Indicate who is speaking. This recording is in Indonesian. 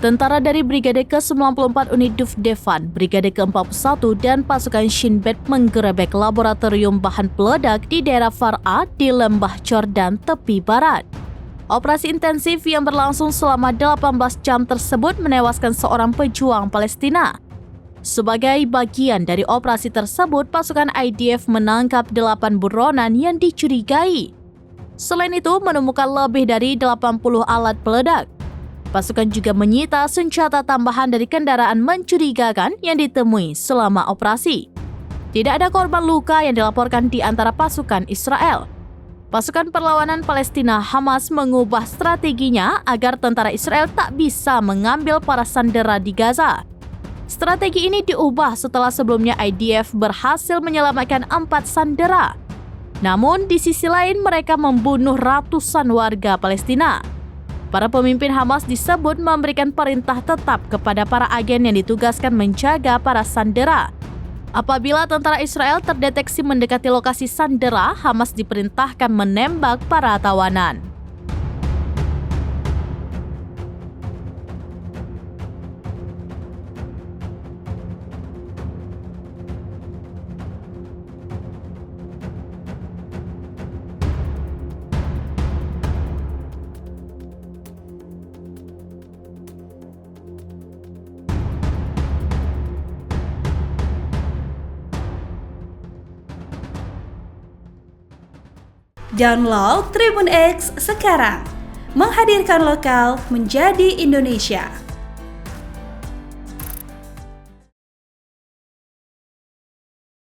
Speaker 1: Tentara dari Brigade ke-94 Unit Dufdevan, Brigade ke-41 dan pasukan Shin Bet menggerebek laboratorium bahan peledak di daerah Far'a di Lembah Jordan tepi barat. Operasi intensif yang berlangsung selama 18 jam tersebut menewaskan seorang pejuang Palestina. Sebagai bagian dari operasi tersebut, pasukan IDF menangkap 8 buronan yang dicurigai. Selain itu, menemukan lebih dari 80 alat peledak. Pasukan juga menyita senjata tambahan dari kendaraan mencurigakan yang ditemui selama operasi. Tidak ada korban luka yang dilaporkan di antara pasukan Israel. Pasukan perlawanan Palestina Hamas mengubah strateginya agar tentara Israel tak bisa mengambil para sandera di Gaza. Strategi ini diubah setelah sebelumnya IDF berhasil menyelamatkan 4 sandera. Namun di sisi lain mereka membunuh ratusan warga Palestina. Para pemimpin Hamas disebut memberikan perintah tetap kepada para agen yang ditugaskan menjaga para sandera. Apabila tentara Israel terdeteksi mendekati lokasi sandera, Hamas diperintahkan menembak para tawanan.
Speaker 2: Download Tribun X sekarang, menghadirkan lokal menjadi Indonesia.